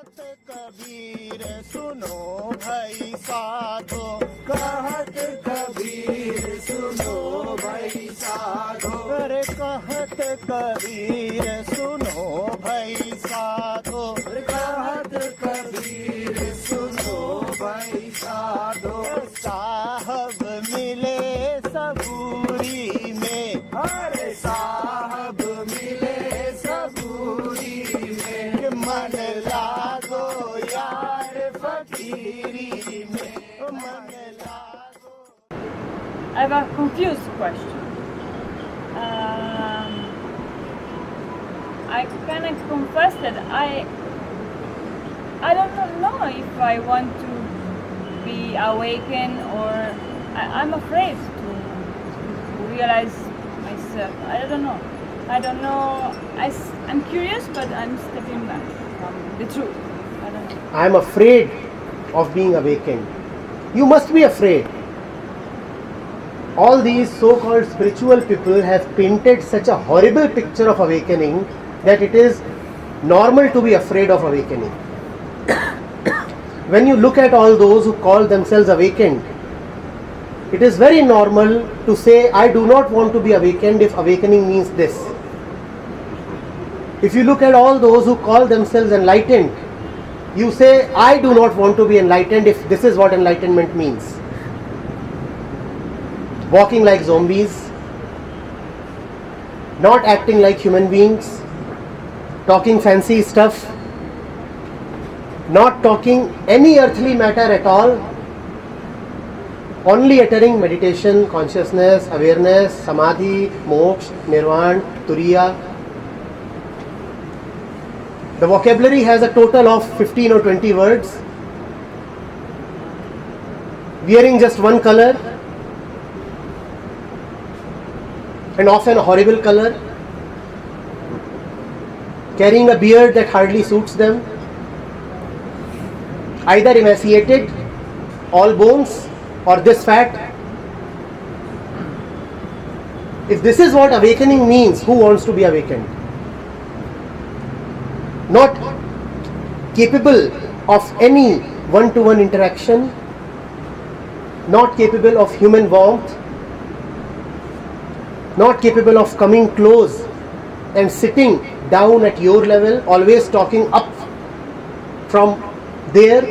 कबीर सुनो भाई साधो, कहत कबीर सुनो भाई साधो, अरे कहत कबीर सुनो भाई साधो, कहत कबीर सुनो भाई साधो। साहब मिले सबूरी में, अरे साहब मिले सबूरी में, मन लागो यार फकीरी में, मन लागो। I have a confused question. I kind of confess that I don't know if I want to be awakened, or I'm afraid to realize myself. I don't know. I'm curious, but I'm stepping back from the truth. I don't know. I'm afraid of being awakened. You must be afraid. All these so-called spiritual people have painted such a horrible picture of awakening that it is normal to be afraid of awakening. When you look at all those who call themselves awakened, it is very normal to say, I do not want to be awakened if awakening means this. If you look at all those who call themselves enlightened, you say, I do not want to be enlightened if this is what enlightenment means. Walking like zombies, not acting like human beings, talking fancy stuff, not talking any earthly matter at all, only uttering meditation, consciousness, awareness, samadhi, moksha, nirvana, turiya. The vocabulary has a total of 15 or 20 words. Wearing just one color, and often a horrible color. Carrying a beard that hardly suits them. Either emaciated, all bones, or this fat. If this is what awakening means, who wants to be awakened? Not capable of any one-to-one interaction, not capable of human warmth, not capable of coming close and sitting down at your level, always talking up from there,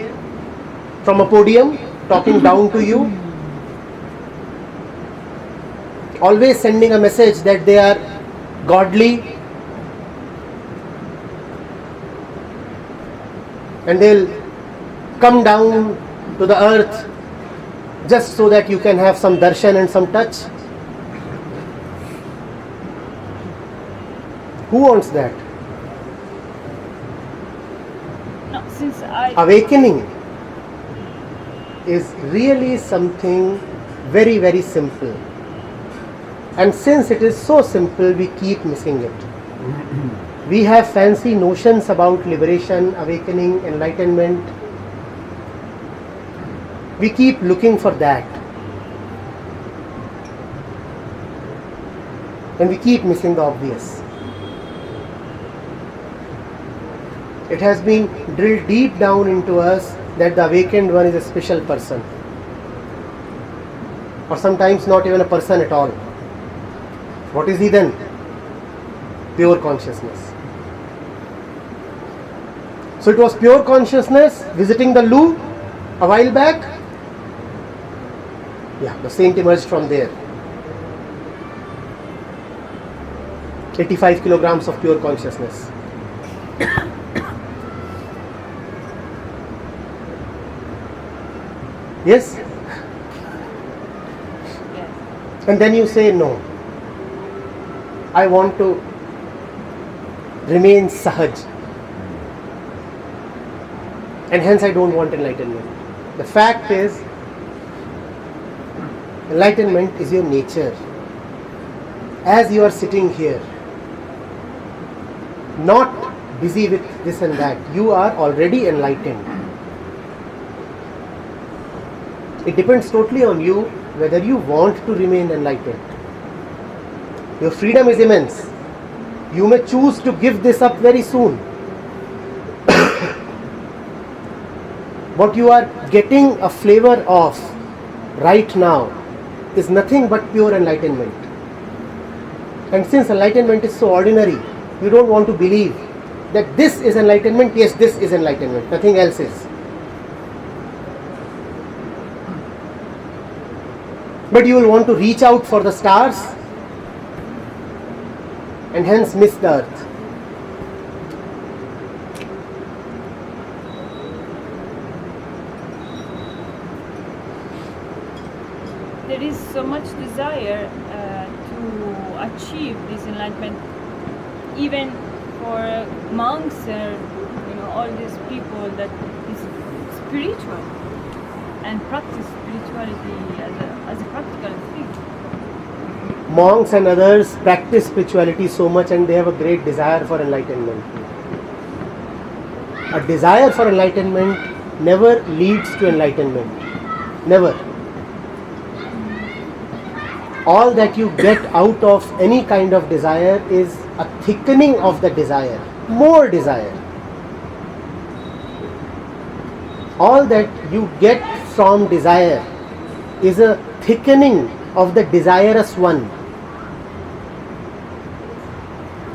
from a podium, talking down to you, always sending a message that they are godly, and they'll come down to the earth just so that you can have some darshan and some touch. Who wants that? No, since Awakening is really something very, very simple. And since it is so simple, we keep missing it. We have fancy notions about liberation, awakening, enlightenment. We keep looking for that. And we keep missing the obvious. It has been drilled deep down into us that the awakened one is a special person. Or sometimes not even a person at all. What is he then? Pure consciousness. So it was pure consciousness visiting the loo a while back. Yeah, the saint emerged from there. 85 kilograms of pure consciousness. Yes? And then you say, no, I want to remain sahaj, and hence I don't want enlightenment. The fact is, enlightenment is your nature. As you are sitting here, not busy with this and that, you are already enlightened. It depends totally on you whether you want to remain enlightened. Your freedom is immense. You may choose to give this up very soon. what you are getting a flavor of right now is nothing but pure enlightenment. And since enlightenment is so ordinary, you don't want to believe that this is enlightenment. Yes, this is enlightenment, nothing else is. But you will want to reach out for the stars and hence miss the earth. There is so much desire to achieve this enlightenment, even for monks and all these people that is spiritual and practice spirituality as a practical thing. Monks and others practice spirituality so much and they have a great desire for enlightenment. A desire for enlightenment never leads to enlightenment. Never. All that you get out of any kind of desire is a thickening of the desire, more desire. All that you get from desire is a thickening of the desirous one.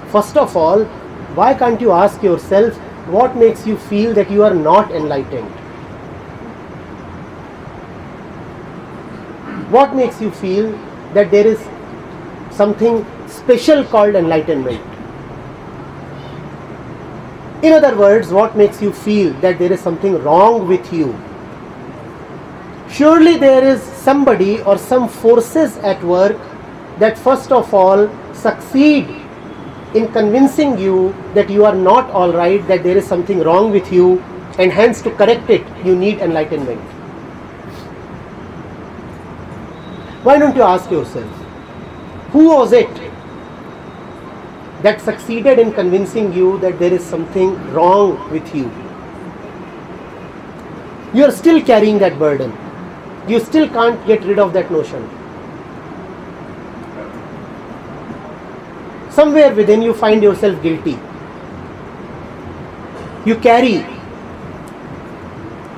First of all, why can't you ask yourself what makes you feel that you are not enlightened? What makes you feel that there is something special called enlightenment? In other words, what makes you feel that there is something wrong with you? Surely there is somebody or some forces at work that first of all succeed in convincing you that you are not alright, that there is something wrong with you, and hence to correct it you need enlightenment. Why don't you ask yourself, who was it that succeeded in convincing you that there is something wrong with you? You are still carrying that burden. You still can't get rid of that notion. Somewhere within you find yourself guilty. You carry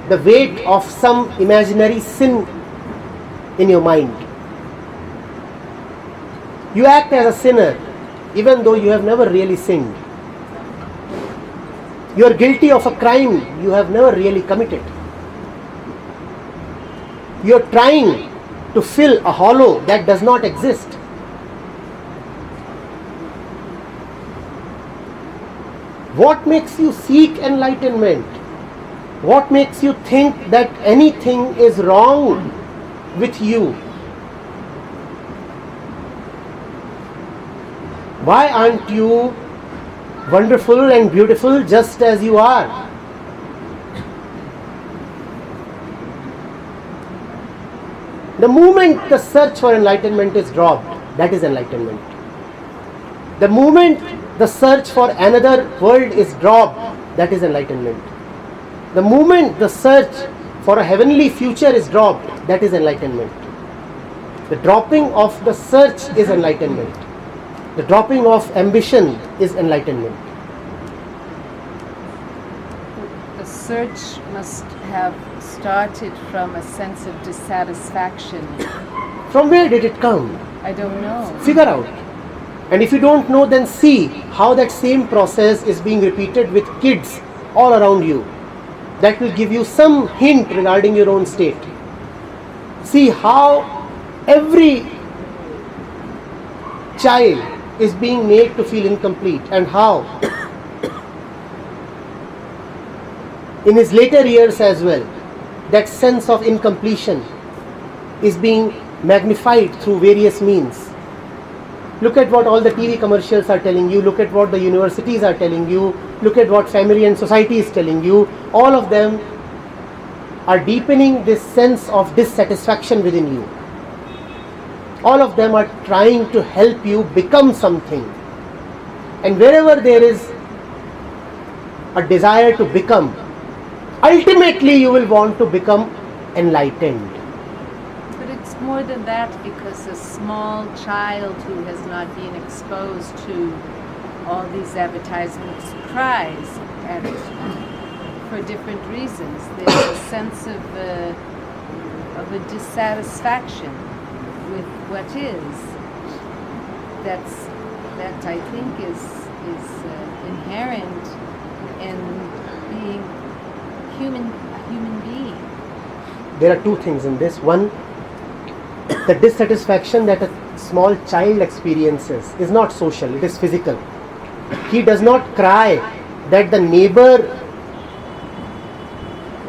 the weight of some imaginary sin in your mind. You act as a sinner even though you have never really sinned. You are guilty of a crime you have never really committed. You are trying to fill a hollow that does not exist. What makes you seek enlightenment? What makes you think that anything is wrong with you? Why aren't you wonderful and beautiful just as you are? The moment the search for enlightenment is dropped, that is enlightenment. The moment the search for another world is dropped, that is enlightenment. The moment the search for a heavenly future is dropped, that is enlightenment. The dropping of the search is enlightenment. The dropping of ambition is enlightenment. The search must have started from a sense of dissatisfaction. From where did it come? I don't know. Figure out. And if you don't know, then see how that same process is being repeated with kids all around you. That will give you some hint regarding your own state. See how every child is being made to feel incomplete, and how in his later years as well, that sense of incompletion is being magnified through various means. Look at what all the TV commercials are telling you. Look at what the universities are telling you. Look at what family and society is telling you. All of them are deepening this sense of dissatisfaction within you. All of them are trying to help you become something. And wherever there is a desire to become, ultimately you will want to become enlightened. But it's more than that, because a small child who has not been exposed to all these advertisements cries at it. for different reasons. There's a sense of a dissatisfaction with what is. That I think is inherent in being a human being. There are two things in this. One, the dissatisfaction that a small child experiences is not social, it is physical. He does not cry that the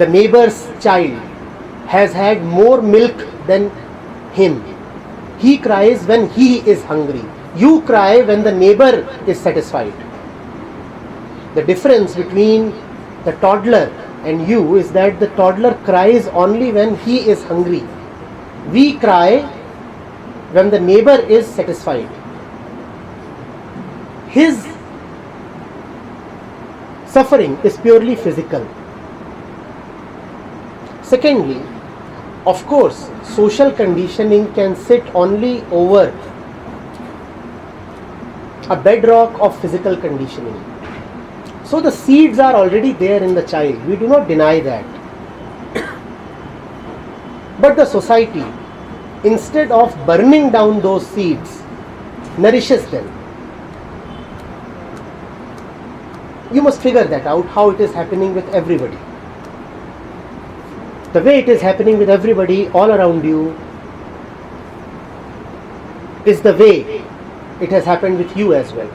neighbor's child has had more milk than him. He cries when he is hungry. You cry when the neighbor is satisfied. The difference between the toddler and you is that the toddler cries only when he is hungry. We cry when the neighbor is satisfied. His suffering is purely physical. Secondly, of course, social conditioning can sit only over a bedrock of physical conditioning. So the seeds are already there in the child. We do not deny that. But the society, instead of burning down those seeds, nourishes them. You must figure that out, how it is happening with everybody. The way it is happening with everybody all around you is the way it has happened with you as well.